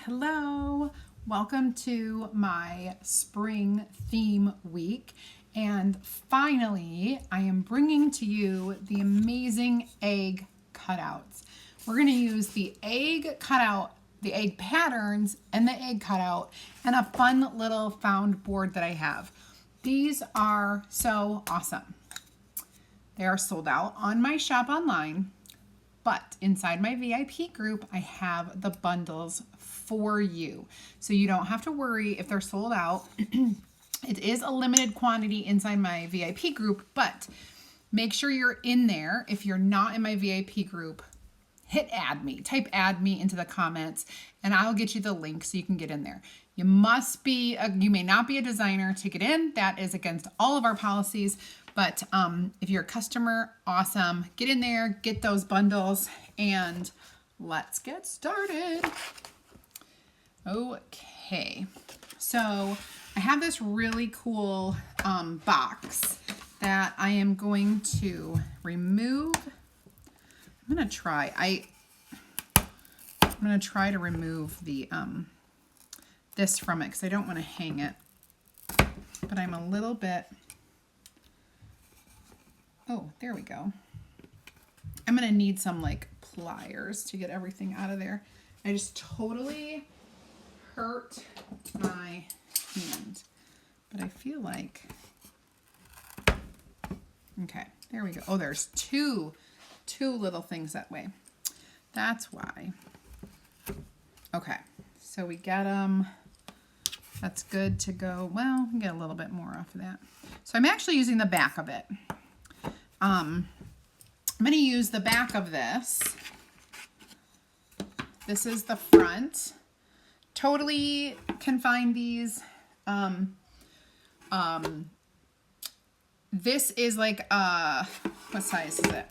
Hello, welcome to my spring theme week, and finally I am bringing to you the amazing egg cutouts. We're going to use the egg cutout, the egg patterns and the egg cutout, and a fun little found board that I have. These are so awesome. They are sold out on my shop online, but inside my VIP group, I have the bundles for you. So you don't have to worry if they're sold out. It is a limited quantity inside my VIP group, but make sure you're in there. If you're not in my VIP group, hit add me, type add me into the comments, and I'll get you the link so you can get in there. You may not be a designer to get in. That is against all of our policies. But if you're a customer, awesome. Get in there, get those bundles, and let's get started. Okay, so I have this really cool box that I am going to remove. I'm gonna try to remove the this from it because I don't want to hang it. But I'm a little bit. Oh, there we go. I'm gonna need some like pliers to get everything out of there. I just totally hurt my hand, but I feel like, okay, there we go. Oh, there's two little things that way. That's why. Okay, so we get them. That's good to go. Well, we can get a little bit more off of that. So I'm actually using the back of it. I'm going to use the back of this. This is the front. Totally can find these. This is like what size is it?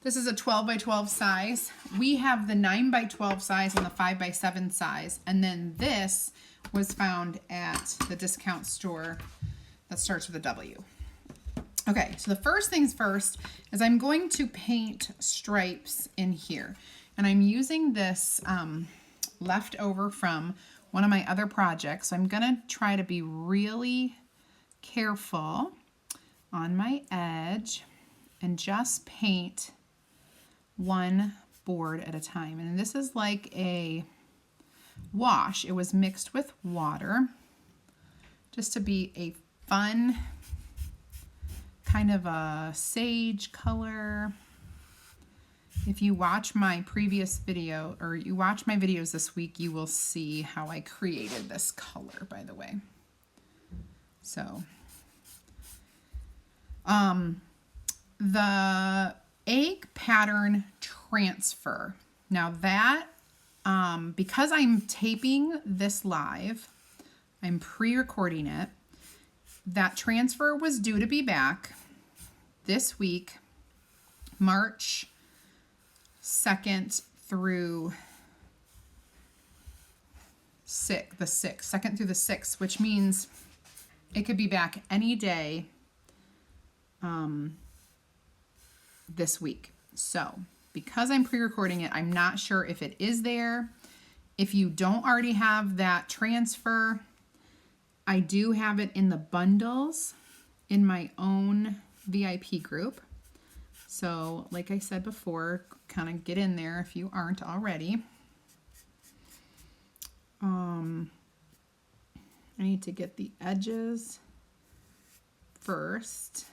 This is a 12 by 12 size. We have the 9 by 12 size and the 5 by 7 size. And then this was found at the discount store that starts with a W. Okay, so the first things first is I'm going to paint stripes in here. And I'm using this leftover from one of my other projects. So I'm gonna try to be really careful on my edge and just paint one board at a time. And this is like a wash. It was mixed with water just to be a fun kind of a sage color. If you watch my previous video, or you watch my videos this week, you will see how I created this color, by the way. So, the egg pattern transfer. Now that, because I'm taping this live, I'm pre-recording it, that transfer was due to be back this week, March 2nd through the 6th, 2nd through the 6th, which means it could be back any day this week. So because I'm pre-recording it, I'm not sure if it is there. If you don't already have that transfer, I do have it in the bundles in my own VIP group. So like I said before, kind of get in there if you aren't already. I need to get the edges first,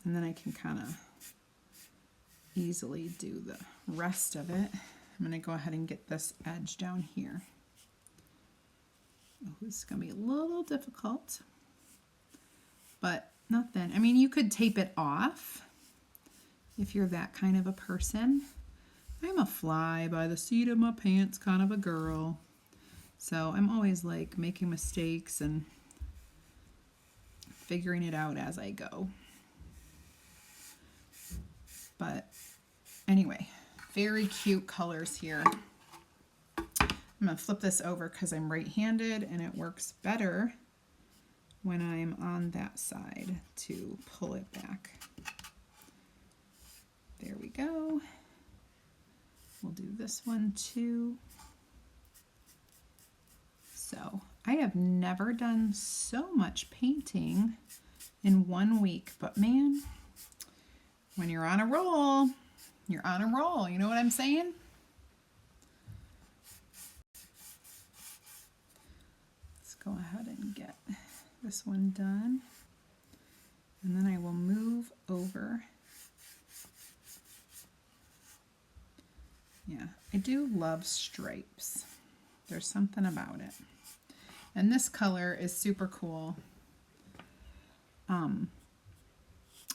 and then I can kind of easily do the rest of it. I'm going to go ahead and get this edge down here. Oh, this is going to be a little difficult, but nothing. I mean, you could tape it off if you're that kind of a person. I'm a fly by the seat of my pants kind of a girl. So I'm always like making mistakes and figuring it out as I go. But anyway, very cute colors here. I'm going to flip this over because I'm right-handed and it works better when I'm on that side to pull it back. There we go. We'll do this one too. So I have never done so much painting in 1 week, but man, when you're on a roll, you're on a roll. You know what I'm saying? Let's go ahead and get this one done. And then I will move over. Yeah, I do love stripes. There's something about it. And this color is super cool.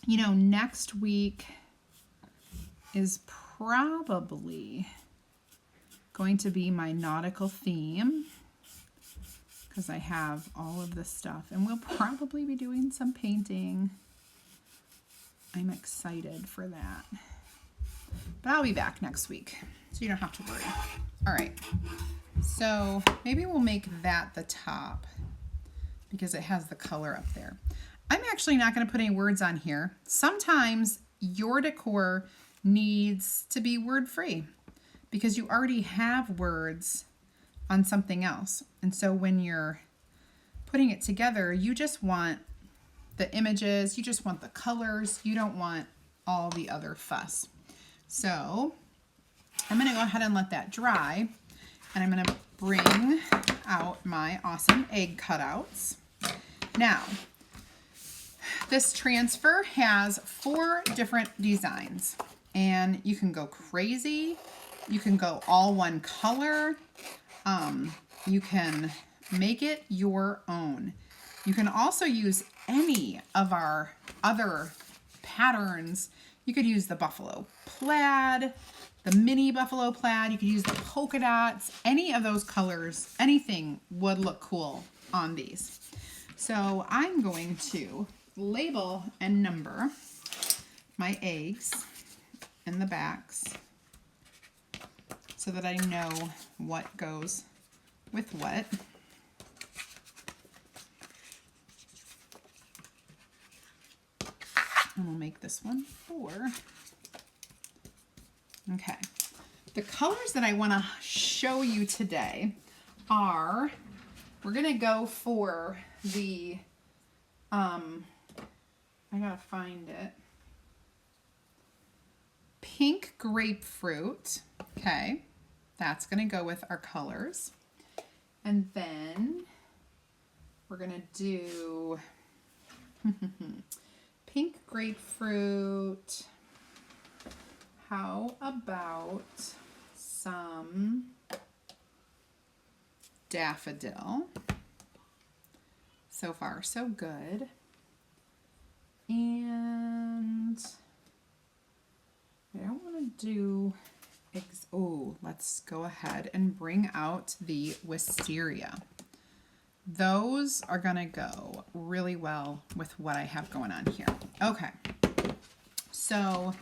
You know, next week is probably going to be my nautical theme because I have all of this stuff, and we'll probably be doing some painting. I'm excited for that. But I'll be back next week, so you don't have to worry. All right, so maybe we'll make that the top because it has the color up there. I'm actually not going to put any words on here. Sometimes your decor needs to be word-free because you already have words on something else. And so when you're putting it together, you just want the images, you just want the colors, you don't want all the other fuss. So I'm going to go ahead and let that dry, and I'm going to bring out my awesome egg cutouts. Now, this transfer has 4 different designs, and you can go crazy. You can go all one color. You can make it your own. You can also use any of our other patterns. You could use the buffalo plaid, the mini buffalo plaid. You could use the polka dots. Any of those colors, anything would look cool on these. So I'm going to label and number my eggs in the backs so that I know what goes with what. And we'll make this one 4. Okay. The colors that I want to show you today are, we're going to go for the, I gotta find it. Pink grapefruit. Okay. That's going to go with our colors. And then we're going to do pink grapefruit. How about some daffodil? So far, so good. And I don't want to do, let's go ahead and bring out the wisteria. Those are gonna go really well with what I have going on here. Okay, so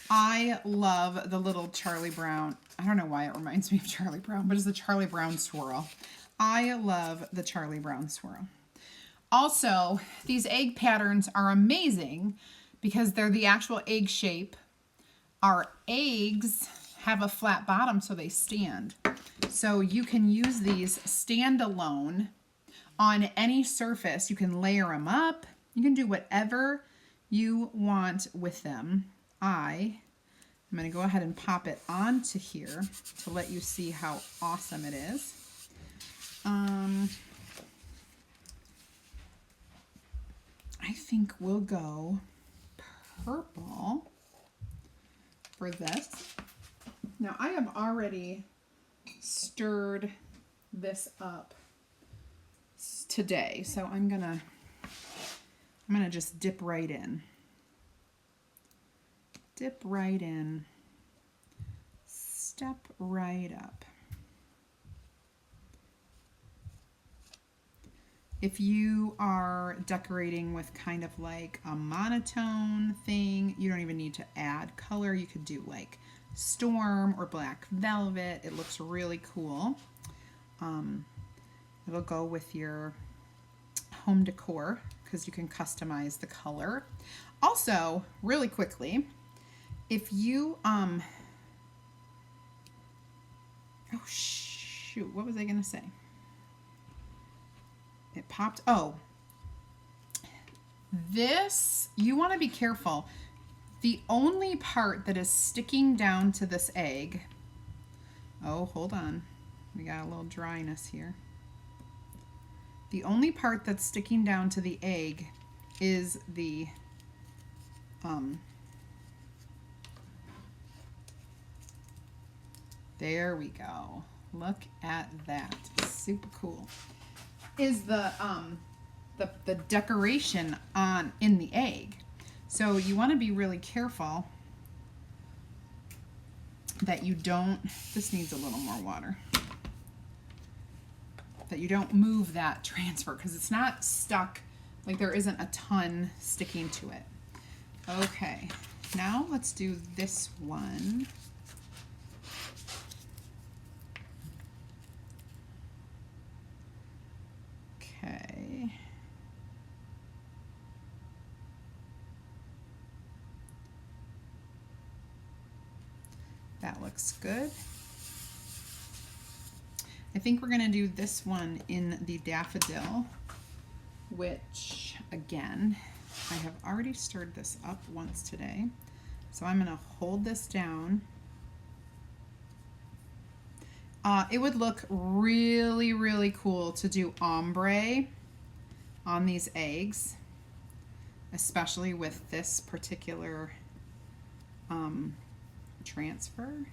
I love the little Charlie Brown. I don't know why it reminds me of Charlie Brown, but it's the Charlie Brown swirl. I love the Charlie Brown swirl. Also, these egg patterns are amazing because they're the actual egg shape. Our eggs have a flat bottom so they stand. So you can use these standalone on any surface. You can layer them up. You can do whatever you want with them. I'm going to go ahead and pop it onto here to let you see how awesome it is. I think we'll go purple for this. Now I have already stirred this up today, so I'm gonna just dip right in. Dip right in. Step right up. If you are decorating with kind of like a monotone thing, you don't even need to add color. You could do like storm or black velvet. It looks really cool. It'll go with your home decor because you can customize the color. Also, really quickly, if you Oh, shoot. What was I going to say? It popped. Oh, this, you want to be careful. The only part that is sticking down to this egg, oh, hold on. We got a little dryness here. The only part that's sticking down to the egg is the, there we go. Look at that. Super cool. Is the decoration in the egg. So you want to be really careful that you don't, this needs a little more water, that you don't move that transfer because it's not stuck, like there isn't a ton sticking to it. Okay, now let's do this one. Okay. That looks good. I think we're going to do this one in the daffodil, which again, I have already stirred this up once today. So I'm going to hold this down. It would look really, really cool to do ombre on these eggs, especially with this particular transfer,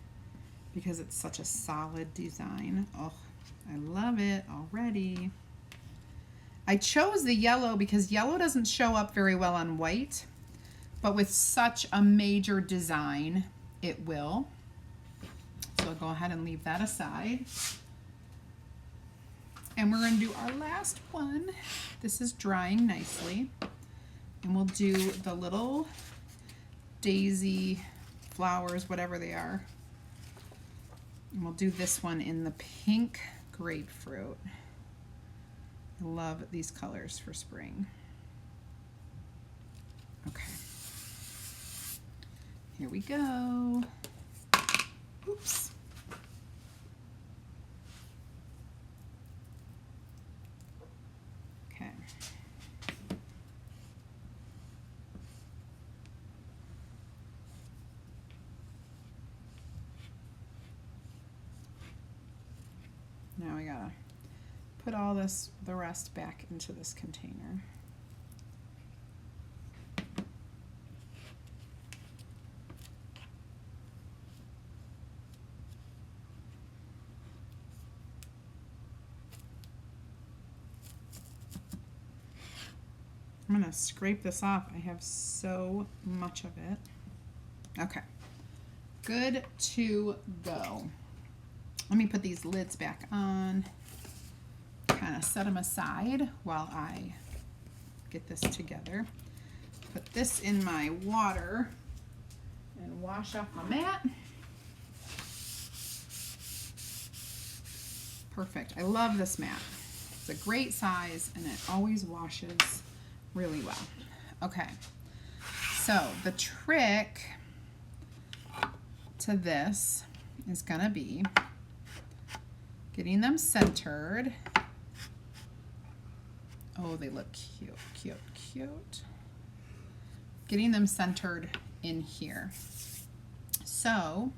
because it's such a solid design. Oh, I love it already. I chose the yellow because yellow doesn't show up very well on white, but with such a major design, it will. So I'll go ahead and leave that aside. And we're going to do our last one. This is drying nicely. And we'll do the little daisy flowers, whatever they are. And we'll do this one in the pink grapefruit. I love these colors for spring. Okay. Here we go. Oops. Okay. Now I gotta put all this, the rest back into this container. I'm gonna scrape this off. I have so much of it. Okay, good to go. Let me put these lids back on, kind of set them aside while I get this together. Put this in my water and wash off my mat. Perfect. I love this mat. It's a great size and it always washes really well. Okay, so the trick to this is gonna be getting them centered. Oh, they look cute, cute, cute. Getting them centered in here. So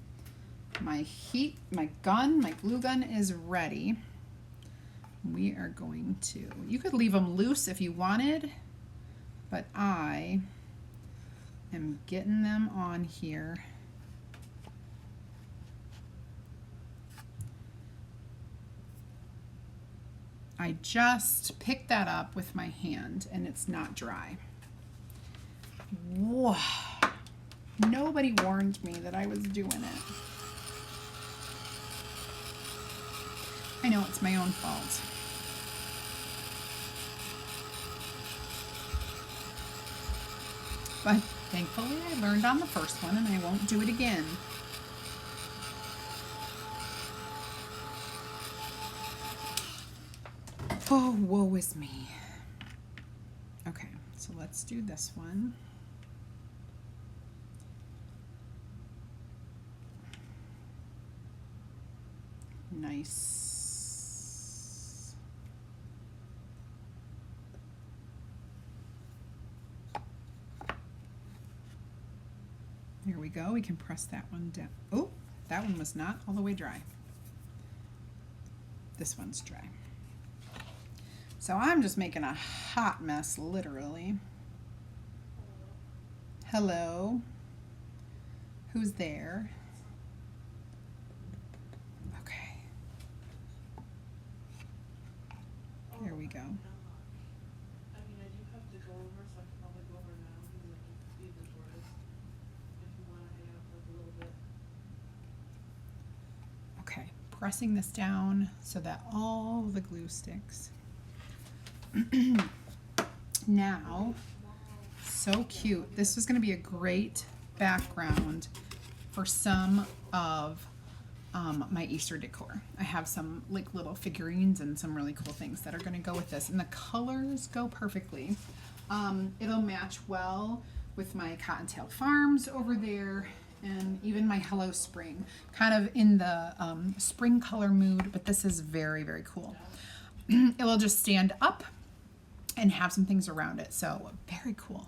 my glue gun is ready. We are going to, you could leave them loose if you wanted, but I am getting them on here. I just picked that up with my hand and it's not dry. Whoa. Nobody warned me that I was doing it. I know it's my own fault. But thankfully I learned on the first one and I won't do it again. Oh, woe is me. Okay, so let's do this one. Nice. There we go. We can press that one down. Oh, that one was not all the way dry. This one's dry. So I'm just making a hot mess, literally. Hello. Who's there? Okay. There we go. Okay, pressing this down so that all the glue sticks. Now, so cute. This was going to be a great background for some of my Easter decor. I have some like little figurines and some really cool things that are going to go with this, and the colors go perfectly. It'll match well with my Cottontail Farms over there, and even my Hello Spring, kind of in the spring color mood, but this is very, very cool. It will just stand up and have some things around it, so very cool.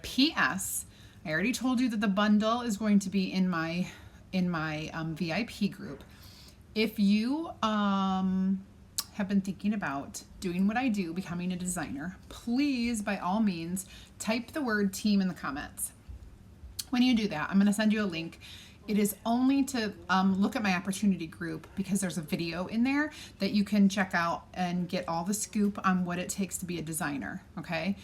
P.S. I already told you that the bundle is going to be in my VIP group. If you have been thinking about doing what I do, becoming a designer, please, by all means, type the word team in the comments. When you do that, I'm going to send you a link. It is only to look at my opportunity group, because there's a video in there that you can check out and get all the scoop on what it takes to be a designer, okay?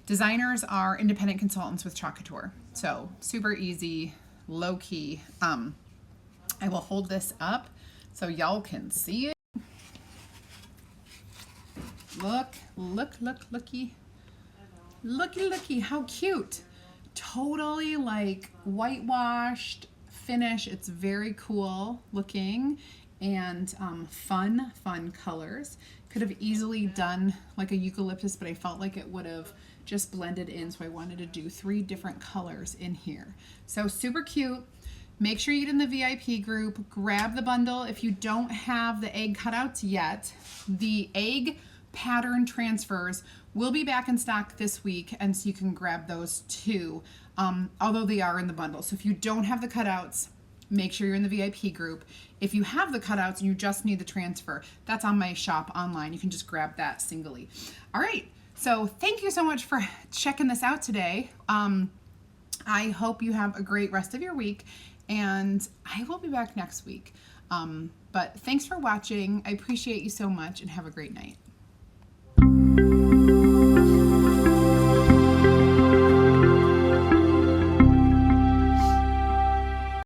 Designers are independent consultants with Couture, so super easy, low key. I will hold this up so y'all can see it. Look, look, look, looky. Looky, looky, how cute. Totally like whitewashed finish. It's very cool looking and fun colors. Could have easily done like a eucalyptus, but I felt like it would have just blended in, so I wanted to do 3 different colors in here. So super cute. Make sure you get in the VIP group. Grab the bundle. If you don't have the egg cutouts yet, the egg pattern transfers will be back in stock this week, and so you can grab those too, although they are in the bundle. So if you don't have the cutouts, make sure you're in the VIP group. If you have the cutouts and you just need the transfer, that's on my shop online. You can just grab that singly. All right, so thank you so much for checking this out today. I hope you have a great rest of your week, and I will be back next week. But thanks for watching. I appreciate you so much, and have a great night.